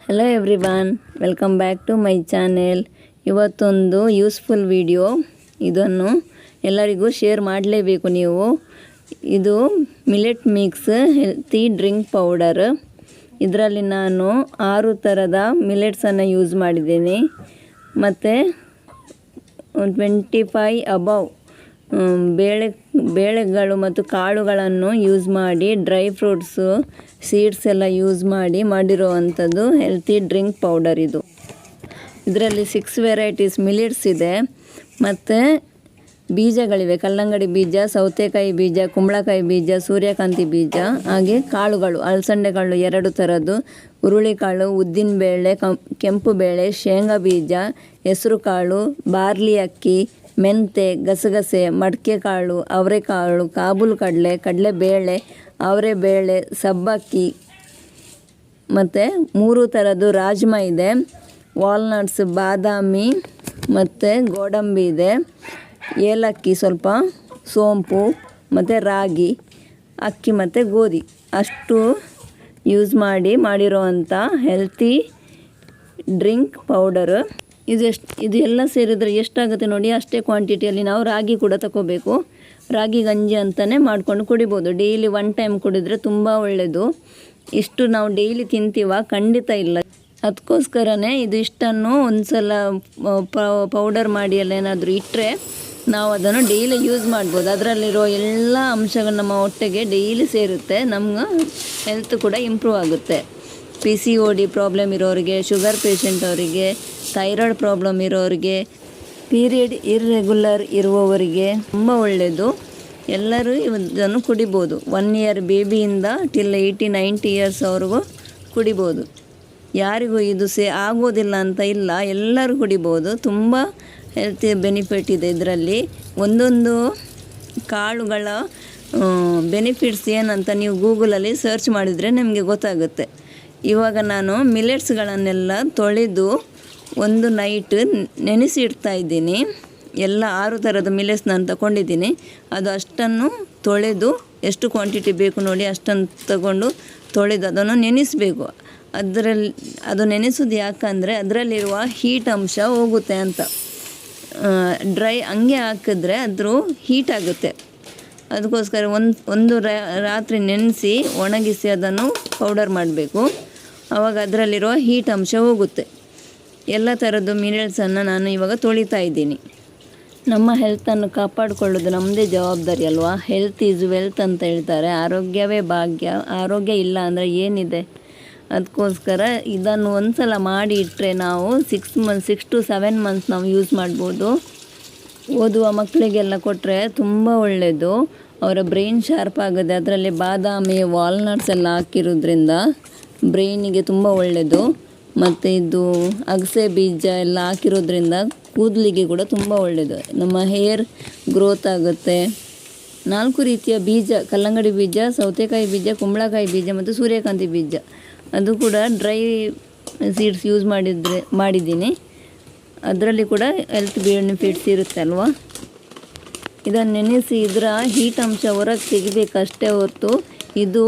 Hello everyone, welcome back to my channel. ಇವತ್ತೊಂದು useful video. ಇದನ್ನು ಎಲ್ಲರಿಗೂ ಶೇರ್ ಮಾಡಲೇಬೇಕು ನೀವು. ಇದು millet mix healthy drink powder. ಇದರಲ್ಲಿ ನಾನು 6 ಥರದ ಮಿಲೆಟ್ಸನ್ನು ಯೂಸ್ ಮಾಡಿದ್ದೀನಿ ಮತ್ತು 25 ಅಬವ್ ಬೇಳೆಗಳು ಮತ್ತು ಕಾಳುಗಳನ್ನು ಯೂಸ್ ಮಾಡಿ, ಡ್ರೈ ಫ್ರೂಟ್ಸು, ಸೀಡ್ಸ್ ಎಲ್ಲ ಯೂಸ್ ಮಾಡಿ ಮಾಡಿರೋವಂಥದ್ದು ಹೆಲ್ತಿ ಡ್ರಿಂಕ್ ಪೌಡರ್ ಇದು. ಇದರಲ್ಲಿ 6 ವೆರೈಟೀಸ್ ಮಿಲೆಟ್ಸ್ ಇದೆ ಮತ್ತು ಬೀಜಗಳಿವೆ. ಕಲ್ಲಂಗಡಿ ಬೀಜ, ಸೌತೆಕಾಯಿ ಬೀಜ, ಕುಂಬಳಕಾಯಿ ಬೀಜ, ಸೂರ್ಯಕಾಂತಿ ಬೀಜ, ಹಾಗೆ ಕಾಳುಗಳು, ಅಲಸಂದೆ ಕಾಳು 2 ಥರದ್ದು, ಹುರುಳಿಕಾಳು, ಉದ್ದಿನಬೇಳೆ, ಕೆಂಪು ಬೇಳೆ, ಶೇಂಗಾ ಬೀಜ, ಹೆಸರು ಕಾಳು, ಬಾರ್ಲಿ ಅಕ್ಕಿ, ಮೆಂತೆ, ಗಸಗಸೆ, ಮಡಕೆ ಕಾಳು, ಅವರೆಕಾಳು, ಕಾಬೂಲ್ ಕಡಲೆ, ಕಡಲೆಬೇಳೆ, ಅವರೆಬೇಳೆ, ಸಬ್ಬಕ್ಕಿ ಮತ್ತು 3 ಥರದ್ದು ರಾಜ್ಮಾ ಇದೆ, ವಾಲ್ನಟ್ಸ್, ಬಾದಾಮಿ ಮತ್ತು ಗೋಡಂಬಿ ಇದೆ, ಏಲಕ್ಕಿ ಸ್ವಲ್ಪ, ಸೋಂಪು ಮತ್ತು ರಾಗಿ, ಅಕ್ಕಿ ಮತ್ತು ಗೋಧಿ ಅಷ್ಟು ಯೂಸ್ ಮಾಡಿರೋವಂಥ ಹೆಲ್ತಿ ಡ್ರಿಂಕ್ ಪೌಡರು. ಇದು ಎಲ್ಲ ಸೇರಿದ್ರೆ ಎಷ್ಟಾಗುತ್ತೆ ನೋಡಿ, ಅಷ್ಟೇ ಕ್ವಾಂಟಿಟಿಯಲ್ಲಿ ನಾವು ರಾಗಿ ಕೂಡ ತಗೋಬೇಕು. ರಾಗಿ ಗಂಜಿ ಅಂತಲೇ ಮಾಡ್ಕೊಂಡು ಕುಡಿಬೋದು. ಡೈಲಿ 1 ಟೈಮ್ ಕುಡಿದ್ರೆ ತುಂಬ ಒಳ್ಳೆಯದು. ಇಷ್ಟು ನಾವು ಡೈಲಿ ತಿಂತೀವ? ಖಂಡಿತ ಇಲ್ಲ. ಅದಕ್ಕೋಸ್ಕರನೇ ಇದು ಇಷ್ಟನ್ನು ಒಂದು ಸಲ ಪೌಡರ್ ಮಾಡಿ ಎಲ್ಲ ಏನಾದರೂ ಇಟ್ಟರೆ ನಾವು ಅದನ್ನು ಡೈಲಿ ಯೂಸ್ ಮಾಡ್ಬೋದು. ಅದರಲ್ಲಿರೋ ಎಲ್ಲ ಅಂಶಗಳು ನಮ್ಮ ಹೊಟ್ಟೆಗೆ ಡೈಲಿ ಸೇರುತ್ತೆ, ನಮ್ಗೆ ಹೆಲ್ತ್ ಕೂಡ ಇಂಪ್ರೂವ್ ಆಗುತ್ತೆ. PCOD ಪ್ರಾಬ್ಲಮ್ ಇರೋರಿಗೆ, ಶುಗರ್ ಪೇಷಂಟ್ ಅವರಿಗೆ, ಥೈರಾಯ್ಡ್ ಪ್ರಾಬ್ಲಮ್ ಇರೋರಿಗೆ, ಪೀರಿಯಡ್ ಇರ್ರೆಗ್ಯುಲರ್ ಇರುವವರಿಗೆ ತುಂಬ ಒಳ್ಳೆಯದು. ಎಲ್ಲರೂ ಇದನ್ನು ಕುಡಿಬೋದು. 1 ಇಯರ್ ಬೇಬಿಯಿಂದ ಟಿಲ್ 80-90 ಇಯರ್ಸ್ ಅವ್ರಿಗೂ ಕುಡಿಬೋದು. ಯಾರಿಗೂ ಇದು ಆಗೋದಿಲ್ಲ ಅಂತ ಇಲ್ಲ, ಎಲ್ಲರೂ ಕುಡಿಬೋದು. ತುಂಬ ಹೆಲ್ತಿ ಬೆನಿಫಿಟ್ ಇದೆ ಇದರಲ್ಲಿ. ಒಂದೊಂದು ಕಾಳುಗಳ ಬೆನಿಫಿಟ್ಸ್ ಏನಂತ ನೀವು ಗೂಗಲಲ್ಲಿ ಸರ್ಚ್ ಮಾಡಿದರೆ ನಿಮಗೆ ಗೊತ್ತಾಗುತ್ತೆ. ಇವಾಗ ನಾನು ಮಿಲೆಟ್ಸ್ಗಳನ್ನೆಲ್ಲ ತೊಳೆದು ಒಂದು ನೈಟ್ ನೆನೆಸಿ ಇಡ್ತಾ ಇದ್ದೀನಿ. ಎಲ್ಲ 6 ಥರದ ಮಿಲೆಟ್ಸ್ ನಾನು ತಗೊಂಡಿದ್ದೀನಿ. ಅದು ಅಷ್ಟನ್ನು ತೊಳೆದು, ಎಷ್ಟು ಕ್ವಾಂಟಿಟಿ ಬೇಕು ನೋಡಿ ಅಷ್ಟನ್ನು ತಗೊಂಡು ತೊಳೆದು ಅದನ್ನು ನೆನೆಸಬೇಕು. ಅದು ನೆನೆಸೋದು ಯಾಕಂದರೆ ಅದರಲ್ಲಿರುವ ಹೀಟ್ ಅಂಶ ಹೋಗುತ್ತೆ ಅಂತ. ಡ್ರೈ ಹಂಗೆ ಹಾಕಿದ್ರೆ ಅದ್ರ ಹೀಟ್ ಆಗುತ್ತೆ. ಅದಕ್ಕೋಸ್ಕರ ಒಂದು ರಾತ್ರಿ ನೆನೆಸಿ ಒಣಗಿಸಿ ಅದನ್ನು ಪೌಡರ್ ಮಾಡಬೇಕು. ಆವಾಗ ಅದರಲ್ಲಿರುವ ಹೀಟ್ ಅಂಶ ಹೋಗುತ್ತೆ. ಎಲ್ಲ ಥರದ್ದು ಮಿಲೆಟ್ಸನ್ನು ನಾನು ಇವಾಗ ತೊಳಿತಾ ಇದ್ದೀನಿ. ನಮ್ಮ ಹೆಲ್ತನ್ನು ಕಾಪಾಡಿಕೊಳ್ಳೋದು ನಮ್ಮದೇ ಜವಾಬ್ದಾರಿ ಅಲ್ವಾ? ಹೆಲ್ತ್ ಈಸ್ ವೆಲ್ತ್ ಅಂತ ಹೇಳ್ತಾರೆ. ಆರೋಗ್ಯವೇ ಭಾಗ್ಯ. ಆರೋಗ್ಯ ಇಲ್ಲ ಅಂದರೆ ಏನಿದೆ? ಅದಕ್ಕೋಸ್ಕರ ಇದನ್ನು ಒಂದು ಸಲ ಮಾಡಿ ಇಟ್ಟರೆ ನಾವು 6 to 7 ಮಂತ್ಸ್ ನಾವು ಯೂಸ್ ಮಾಡ್ಬೋದು. ಓದುವ ಮಕ್ಕಳಿಗೆಲ್ಲ ಕೊಟ್ಟರೆ ತುಂಬ ಒಳ್ಳೆಯದು. ಅವರ ಬ್ರೈನ್ ಶಾರ್ಪ್ ಆಗುತ್ತೆ. ಅದರಲ್ಲಿ ಬಾದಾಮಿ, ವಾಲ್ನಟ್ಸ್ ಎಲ್ಲ ಹಾಕಿರೋದ್ರಿಂದ ಬ್ರೈನಿಗೆ ತುಂಬ ಒಳ್ಳೆಯದು. ಮತ್ತು ಇದು ಅಗಸೆ ಬೀಜ ಎಲ್ಲ ಹಾಕಿರೋದ್ರಿಂದ ಕೂದಲಿಗೆ ಕೂಡ ತುಂಬ ಒಳ್ಳೆಯದು. ನಮ್ಮ ಹೇರ್ ಗ್ರೋತ್ ಆಗುತ್ತೆ. 4 ರೀತಿಯ ಬೀಜ, ಕಲ್ಲಂಗಡಿ ಬೀಜ, ಸೌತೆಕಾಯಿ ಬೀಜ, ಕುಂಬಳಕಾಯಿ ಬೀಜ ಮತ್ತು ಸೂರ್ಯಕಾಂತಿ ಬೀಜ, ಅದು ಕೂಡ ಡ್ರೈ ಸೀಡ್ಸ್ ಯೂಸ್ ಮಾಡಿದ್ದೀನಿ. ಅದರಲ್ಲಿ ಕೂಡ ಹೆಲ್ತ್ ಬೆನಿಫಿಟ್ಸ್ ಇರುತ್ತೆ ಅಲ್ವಾ? ಇದನ್ನು ನೆನೆಸಿ ಇದರ ಹೀಟ್ ಅಂಶ ಹೊರಗೆ ತೆಗಿಬೇಕಷ್ಟೇ ಹೊರತು ಇದು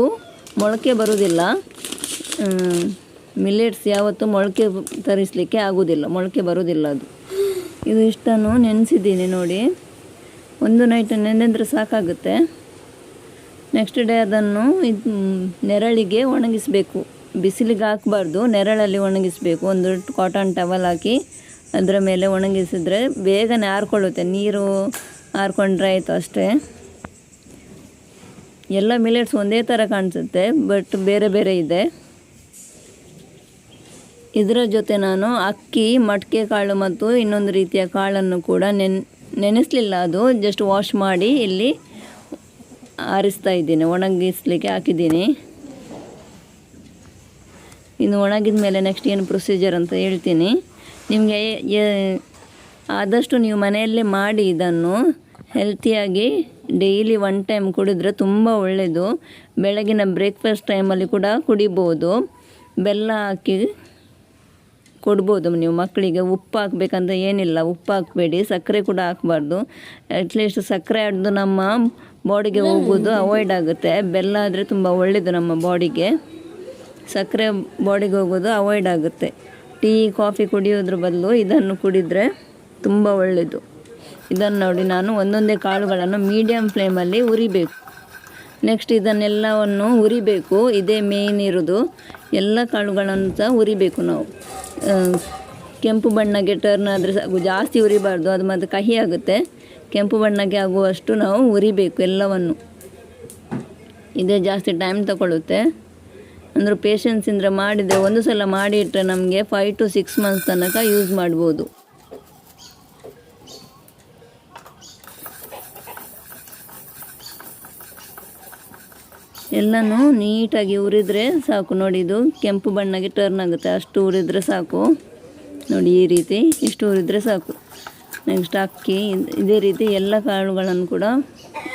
ಮೊಳಕೆ ಬರೋದಿಲ್ಲ. ಮಿಲೆಟ್ಸ್ ಯಾವತ್ತೂ ಮೊಳಕೆ ತರಿಸಲಿಕ್ಕೆ ಆಗೋದಿಲ್ಲ, ಮೊಳಕೆ ಬರೋದಿಲ್ಲ ಅದು. ಇದು ಇಷ್ಟನ್ನು ನೆನೆಸಿದ್ದೀನಿ ನೋಡಿ. ಒಂದು ನೈಟ್ ನೆನೆದ್ರೆ ಸಾಕಾಗುತ್ತೆ. ನೆಕ್ಸ್ಟ್ ಡೇ ಅದನ್ನು ನೆರಳಿಗೆ ಒಣಗಿಸಬೇಕು. ಬಿಸಿಲಿಗೆ ಹಾಕಬಾರ್ದು, ನೆರಳಲ್ಲಿ ಒಣಗಿಸಬೇಕು. ಒಂದು ಕಾಟನ್ ಟವಲ್ ಹಾಕಿ ಅದರ ಮೇಲೆ ಒಣಗಿಸಿದ್ರೆ ಬೇಗನೆ ಆರಿಕೊಳ್ಳುತ್ತೆ. ನೀರು ಆರಿಕೊಂಡ್ರೆ ಆಯಿತು ಅಷ್ಟೇ. ಎಲ್ಲ ಮಿಲೆಟ್ಸ್ ಒಂದೇ ಥರ ಕಾಣಿಸುತ್ತೆ, ಬಟ್ ಬೇರೆ ಬೇರೆ ಇದೆ. ಇದರ ಜೊತೆ ನಾನು ಅಕ್ಕಿ, ಮಡಕೆ ಕಾಳು ಮತ್ತು ಇನ್ನೊಂದು ರೀತಿಯ ಕಾಳನ್ನು ಕೂಡ ನೆನೆಸಲಿಲ್ಲ, ಅದು ಜಸ್ಟ್ ವಾಶ್ ಮಾಡಿ ಇಲ್ಲಿ ಆರಿಸ್ತಾ ಇದ್ದೀನಿ, ಒಣಗಿಸ್ಲಿಕ್ಕೆ ಹಾಕಿದ್ದೀನಿ. ಇನ್ನು ಒಣಗಿದ ಮೇಲೆ ನೆಕ್ಸ್ಟ್ ಏನು ಪ್ರೊಸೀಜರ್ ಅಂತ ಹೇಳ್ತೀನಿ ನಿಮಗೆ. ಆದಷ್ಟು ನೀವು ಮನೆಯಲ್ಲೇ ಮಾಡಿ ಇದನ್ನು ಹೆಲ್ತಿಯಾಗಿ ಡೈಲಿ 1 ಟೈಮ್ ಕುಡಿದ್ರೆ ತುಂಬ ಒಳ್ಳೆಯದು. ಬೆಳಗಿನ ಬ್ರೇಕ್ಫಾಸ್ಟ್ ಟೈಮಲ್ಲಿ ಕೂಡ ಕುಡಿಬೋದು. ಬೆಲ್ಲ ಹಾಕಿ ಕೊಡ್ಬೋದು ನೀವು ಮಕ್ಕಳಿಗೆ. ಉಪ್ಪು ಹಾಕಬೇಕಂತ ಏನಿಲ್ಲ, ಉಪ್ಪು ಹಾಕಬೇಡಿ. ಸಕ್ಕರೆ ಕೂಡ ಹಾಕಬಾರ್ದು. ಅಟ್ಲೀಸ್ಟ್ ಸಕ್ಕರೆ ಅದು ನಮ್ಮ ಬಾಡಿಗೆ ಹೋಗೋದು ಅವಾಯ್ಡ್ ಆಗುತ್ತೆ. ಬೆಲ್ಲ ಆದರೆ ತುಂಬ ಒಳ್ಳೆಯದು ನಮ್ಮ ಬಾಡಿಗೆ. ಸಕ್ಕರೆ ಬಾಡಿಗೆ ಹೋಗೋದು ಅವಾಯ್ಡ್ ಆಗುತ್ತೆ. ಟೀ ಕಾಫಿ ಕುಡಿಯೋದ್ರ ಬದಲು ಇದನ್ನು ಕುಡಿದರೆ ತುಂಬ ಒಳ್ಳೆಯದು. ಇದನ್ನು ನೋಡಿ ನಾನು ಒಂದೊಂದೇ ಕಾಳುಗಳನ್ನು ಮೀಡಿಯಮ್ ಫ್ಲೇಮಲ್ಲಿ ಹುರಿಬೇಕು. ನೆಕ್ಸ್ಟ್ ಇದನ್ನೆಲ್ಲವನ್ನು ಹುರಿಬೇಕು. ಇದೇ ಮೇಯ್ನ್ ಇರೋದು. ಎಲ್ಲ ಕಾಳುಗಳನ್ನು ಸಹ ಹುರಿಬೇಕು ನಾವು. ಕೆಂಪು ಬಣ್ಣಕ್ಕೆ ಟರ್ನ್ ಆದರೆ ಸಾಕು, ಜಾಸ್ತಿ ಹುರಿಬಾರ್ದು, ಅದು ಮತ್ತು ಕಹಿ ಆಗುತ್ತೆ. ಕೆಂಪು ಬಣ್ಣಕ್ಕೆ ಆಗುವಷ್ಟು ನಾವು ಹುರಿಬೇಕು ಎಲ್ಲವನ್ನು. ಇದೇ ಜಾಸ್ತಿ ಟೈಮ್ ತಗೊಳ್ಳುತ್ತೆ. ಅಂದರೆ ಪೇಷನ್ಸಿಂದ ಮಾಡಿದರೆ ಒಂದು ಸಲ ಮಾಡಿ ಇಟ್ಟರೆ ನಮಗೆ 5 to 6 months ತನಕ ಯೂಸ್ ಮಾಡ್ಬೋದು. ಎಲ್ಲನೂ ನೀಟಾಗಿ ಹುರಿದ್ರೆ ಸಾಕು. ನೋಡಿ ಇದು ಕೆಂಪು ಬಣ್ಣಕ್ಕೆ ಟರ್ನ್ ಆಗುತ್ತೆ, ಅಷ್ಟು ಹುರಿದ್ರೆ ಸಾಕು. ನೋಡಿ ಈ ರೀತಿ ಇಷ್ಟು ಹುರಿದ್ರೆ ಸಾಕು. ನೆಕ್ಸ್ಟ್ ಅಕ್ಕಿ ಇದೇ ರೀತಿ ಎಲ್ಲ ಕಾಳುಗಳನ್ನು ಕೂಡ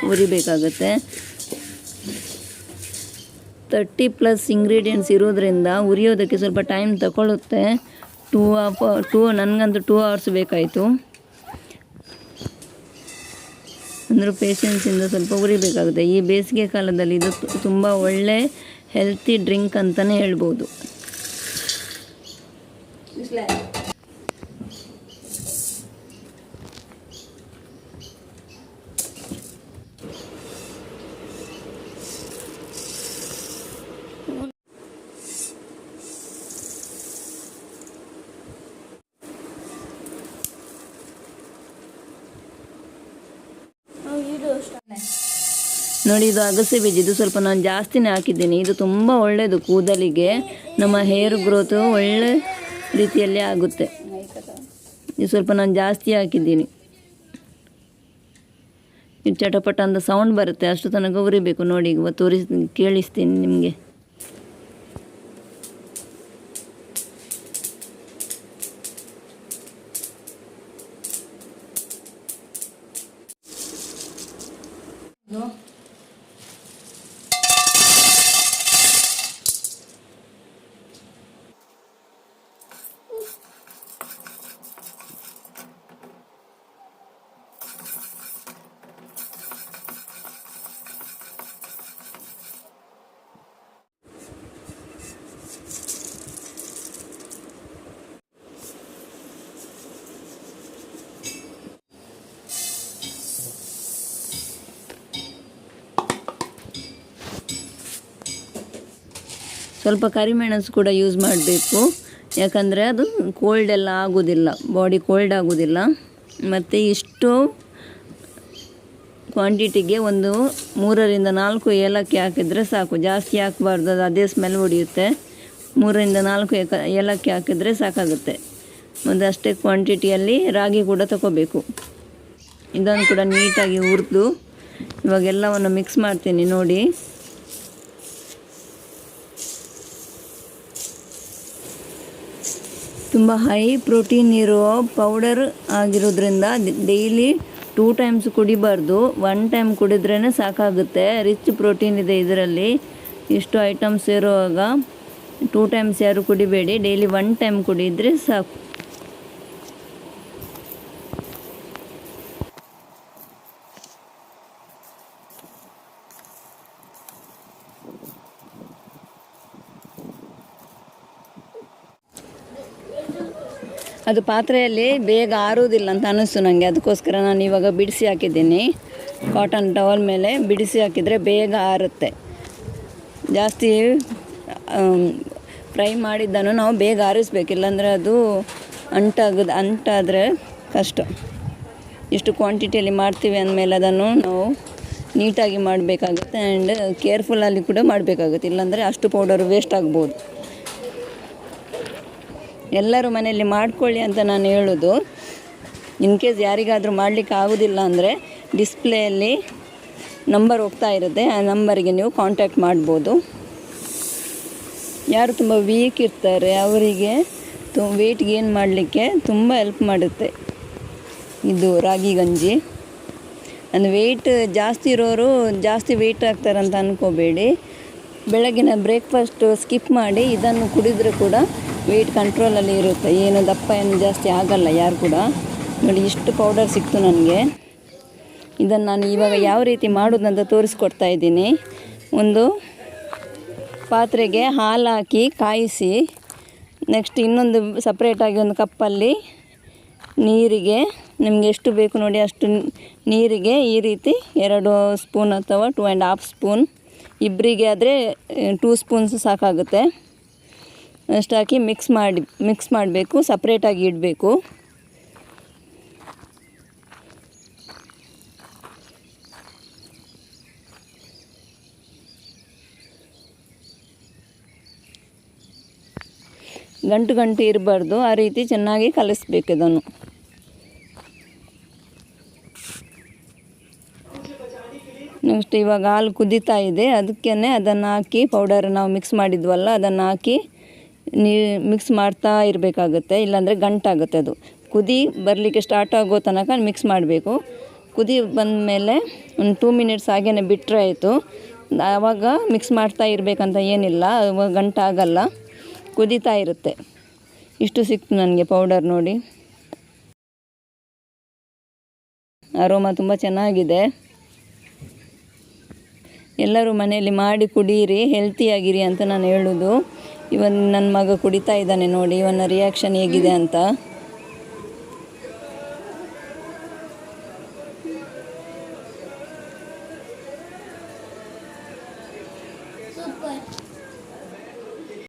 ಹುರಿಬೇಕಾಗುತ್ತೆ. 30+ ಇಂಗ್ರೀಡಿಯೆಂಟ್ಸ್ ಇರೋದ್ರಿಂದ ಹುರಿಯೋದಕ್ಕೆ ಸ್ವಲ್ಪ ಟೈಮ್ ತಗೊಳ್ಳುತ್ತೆ. ನನಗಂತೂ 2 hours ಬೇಕಾಯಿತು. ಅಂದರೆ ಪೇಷನ್ಸಿಂದ ಸ್ವಲ್ಪ ಹುರಿಬೇಕಾಗುತ್ತೆ. ಈ ಬೇಸಿಗೆ ಕಾಲದಲ್ಲಿ ಇದು ತುಂಬ ಒಳ್ಳೆ ಹೆಲ್ತಿ ಡ್ರಿಂಕ್ ಅಂತಲೇ ಹೇಳ್ಬೋದು. ನೋಡಿ ಇದು ಅಗಸೆ ಬೀಜ, ಇದು ಸ್ವಲ್ಪ ನಾನು ಜಾಸ್ತಿನೇ ಹಾಕಿದ್ದೀನಿ. ಇದು ತುಂಬ ಒಳ್ಳೆಯದು ಕೂದಲಿಗೆ, ನಮ್ಮ ಹೇರ್ ಗ್ರೋತು ಒಳ್ಳೆ ರೀತಿಯಲ್ಲಿ ಆಗುತ್ತೆ. ಇದು ಸ್ವಲ್ಪ ನಾನು ಜಾಸ್ತಿ ಹಾಕಿದ್ದೀನಿ. ಇದು ಚಟಪಟ ಅಂತ ಸೌಂಡ್ ಬರುತ್ತೆ, ಅಷ್ಟು ತನಕ ಹುರಿಬೇಕು. ನೋಡಿ ಈಗ ಕೇಳಿಸ್ತೀನಿ ನಿಮಗೆ. ಸ್ವಲ್ಪ ಕರಿಮೆಣಸು ಕೂಡ ಯೂಸ್ ಮಾಡಬೇಕು, ಯಾಕಂದರೆ ಅದು ಕೋಲ್ಡ್ ಎಲ್ಲ ಆಗೋದಿಲ್ಲ, ಬಾಡಿ ಕೋಲ್ಡ್ ಆಗೋದಿಲ್ಲ. ಮತ್ತು ಇಷ್ಟು ಕ್ವಾಂಟಿಟಿಗೆ ಒಂದು 3ರಿಂದ 4 ಏಲಕ್ಕಿ ಹಾಕಿದರೆ ಸಾಕು. ಜಾಸ್ತಿ ಹಾಕಬಾರ್ದು, ಅದು ಅದೇ ಸ್ಮೆಲ್ ಹೊಡೆಯುತ್ತೆ. 3ರಿಂದ 4 ಏಲಕ್ಕಿ ಹಾಕಿದರೆ ಸಾಕಾಗುತ್ತೆ. ಮತ್ತು ಅಷ್ಟೇ ಕ್ವಾಂಟಿಟಿಯಲ್ಲಿ ರಾಗಿ ಕೂಡ ತಗೋಬೇಕು. ಇದನ್ನು ಕೂಡ ನೀಟಾಗಿ ಹುರಿದು ಇವಾಗೆಲ್ಲವನ್ನು ಮಿಕ್ಸ್ ಮಾಡ್ತೀನಿ. ನೋಡಿ ತುಂಬ ಹೈ ಪ್ರೋಟೀನ್ ಇರೋ ಪೌಡರ್ ಆಗಿರೋದ್ರಿಂದ ಡೈಲಿ 2 times ಕುಡಿಬಾರ್ದು, 1 time ಕುಡಿದ್ರೇ ಸಾಕಾಗುತ್ತೆ. ರಿಚ್ ಪ್ರೋಟೀನ್ ಇದೆ ಇದರಲ್ಲಿ. ಇಷ್ಟು ಐಟಮ್ಸ್ ಇರುವಾಗ 2 times ಯಾರು ಕುಡಿಬೇಡಿ, ಡೈಲಿ 1 time ಕುಡಿದರೆ ಸಾಕು. ಅದು ಪಾತ್ರೆಯಲ್ಲಿ ಬೇಗ ಆರುವುದಿಲ್ಲ ಅಂತ ಅನ್ನಿಸ್ತು ನನಗೆ, ಅದಕ್ಕೋಸ್ಕರ ನಾನು ಇವಾಗ ಬಿಡಿಸಿ ಹಾಕಿದ್ದೀನಿ. ಕಾಟನ್ ಟವಲ್ ಮೇಲೆ ಬಿಡಿಸಿ ಹಾಕಿದರೆ ಬೇಗ ಆರುತ್ತೆ. ಜಾಸ್ತಿ ಫ್ರೈ ಮಾಡಿದ್ದನ್ನು ನಾವು ಬೇಗ ಆರಿಸ್ಬೇಕು, ಇಲ್ಲಾಂದರೆ ಅದು ಅಂಟಾದರೆ ಕಷ್ಟ. ಇಷ್ಟು ಕ್ವಾಂಟಿಟಿಯಲ್ಲಿ ಮಾಡ್ತೀವಿ ಅಂದಮೇಲೆ ಅದನ್ನು ನಾವು ನೀಟಾಗಿ ಮಾಡಬೇಕಾಗುತ್ತೆ ಆ್ಯಂಡ್ ಕೇರ್ಫುಲ್ಲಲ್ಲಿ ಕೂಡ ಮಾಡಬೇಕಾಗುತ್ತೆ, ಇಲ್ಲಾಂದರೆ ಅಷ್ಟು ಪೌಡರ್ ವೇಸ್ಟ್ ಆಗ್ಬೋದು. ಎಲ್ಲರೂ ಮನೆಯಲ್ಲಿ ಮಾಡ್ಕೊಳ್ಳಿ ಅಂತ ನಾನು ಹೇಳೋದು. ಇನ್ ಕೇಸ್ ಯಾರಿಗಾದರೂ ಮಾಡಲಿಕ್ಕೆ ಆಗೋದಿಲ್ಲ ಅಂದರೆ ಡಿಸ್ಪ್ಲೇಯಲ್ಲಿ ನಂಬರ್ ಹೋಗ್ತಾ ಇರುತ್ತೆ, ಆ ನಂಬರಿಗೆ ನೀವು ಕಾಂಟ್ಯಾಕ್ಟ್ ಮಾಡ್ಬೋದು. ಯಾರು ತುಂಬ ವೀಕ್ ಇರ್ತಾರೆ ಅವರಿಗೆ ವೆಯ್ಟ್ ಗೇನ್ ಮಾಡಲಿಕ್ಕೆ ತುಂಬ ಹೆಲ್ಪ್ ಮಾಡುತ್ತೆ ಇದು ರಾಗಿ ಗಂಜಿ. ಅಂದರೆ ವೆಯ್ಟ್ ಜಾಸ್ತಿ ಇರೋರು ಜಾಸ್ತಿ ವೆಯ್ಟ್ ಆಗ್ತಾರಂತ ಅಂದ್ಕೋಬೇಡಿ. ಬೆಳಗಿನ ಬ್ರೇಕ್ಫಾಸ್ಟ್ ಸ್ಕಿಪ್ ಮಾಡಿ ಇದನ್ನು ಕುಡಿದರೆ ಕೂಡ ವೆಯ್ಟ್ ಕಂಟ್ರೋಲಲ್ಲಿ ಇರುತ್ತೆ, ಏನು ದಪ್ಪ ಏನು ಜಾಸ್ತಿ ಆಗಲ್ಲ ಯಾರು ಕೂಡ. ನೋಡಿ ಇಷ್ಟು ಪೌಡರ್ ಸಿಕ್ತು ನನಗೆ. ಇದನ್ನು ನಾನು ಇವಾಗ ಯಾವ ರೀತಿ ಮಾಡೋದಂತ ತೋರಿಸ್ಕೊಡ್ತಾ ಇದ್ದೀನಿ. ಒಂದು ಪಾತ್ರೆಗೆ ಹಾಲು ಹಾಕಿ ಕಾಯಿಸಿ, ನೆಕ್ಸ್ಟ್ ಇನ್ನೊಂದು ಸಪ್ರೇಟಾಗಿ ಒಂದು ಕಪ್ಪಲ್ಲಿ ನೀರಿಗೆ ನಿಮಗೆ ಎಷ್ಟು ಬೇಕು ನೋಡಿ ಅಷ್ಟು ನೀರಿಗೆ ಈ ರೀತಿ 2 ಸ್ಪೂನ್ ಅಥವಾ 2.5 ಸ್ಪೂನ್, ಇಬ್ಬರಿಗೆ ಆದರೆ 2 ಸ್ಪೂನ್ಸ್ ಸಾಕಾಗುತ್ತೆ ಅಷ್ಟು ಹಾಕಿ ಮಿಕ್ಸ್ ಮಾಡಬೇಕು. ಸಪ್ರೇಟಾಗಿ ಇಡಬೇಕು. ಗಂಟು ಇರಬಾರ್ದು, ಆ ರೀತಿ ಚೆನ್ನಾಗಿ ಕಲಿಸ್ಬೇಕು ಇದನ್ನು. ನೆಕ್ಸ್ಟ್ ಇವಾಗ ಹಾಲು ಕುದೀತಾ ಇದೆ, ಅದಕ್ಕೇ ಅದನ್ನು ಹಾಕಿ ಪೌಡರ್ ನಾವು ಮಿಕ್ಸ್ ಮಾಡಿದ್ವಲ್ಲ ಅದನ್ನು ಹಾಕಿ ಮಿಕ್ಸ್ ಮಾಡ್ತಾ ಇರಬೇಕಾಗುತ್ತೆ, ಇಲ್ಲಾಂದರೆ ಗಂಟಾಗುತ್ತೆ. ಅದು ಕುದಿ ಬರಲಿಕ್ಕೆ ಸ್ಟಾರ್ಟ್ ಆಗೋ ತನಕ ಮಿಕ್ಸ್ ಮಾಡಬೇಕು. ಕುದಿ ಬಂದ ಮೇಲೆ ಒಂದು 2 ಮಿನಿಟ್ಸ್ ಹಾಗೇ ಬಿಟ್ಟರೆ ಆಯಿತು. ಆವಾಗ ಮಿಕ್ಸ್ ಮಾಡ್ತಾ ಇರಬೇಕಂತ ಏನಿಲ್ಲ, ಅವಾಗ ಗಂಟಾಗಲ್ಲ, ಕುದೀತಾ ಇರುತ್ತೆ. ಇಷ್ಟು ಸಿಕ್ತು ನನಗೆ ಪೌಡರ್ ನೋಡಿ. ಅರೋಮಾ ತುಂಬ ಚೆನ್ನಾಗಿದೆ. ಎಲ್ಲರೂ ಮನೆಯಲ್ಲಿ ಮಾಡಿ ಕುಡೀರಿ, ಹೆಲ್ತಿಯಾಗಿರಿ ಅಂತ ನಾನು ಹೇಳೋದು. ಇವನ್ ನನ್ನ ಮಗ ಕುಡಿತಾ ಇದ್ದಾನೆ ನೋಡಿ, ಇವನ ರಿಯಾಕ್ಷನ್ ಹೇಗಿದೆ ಅಂತ. ಸೂಪರ್.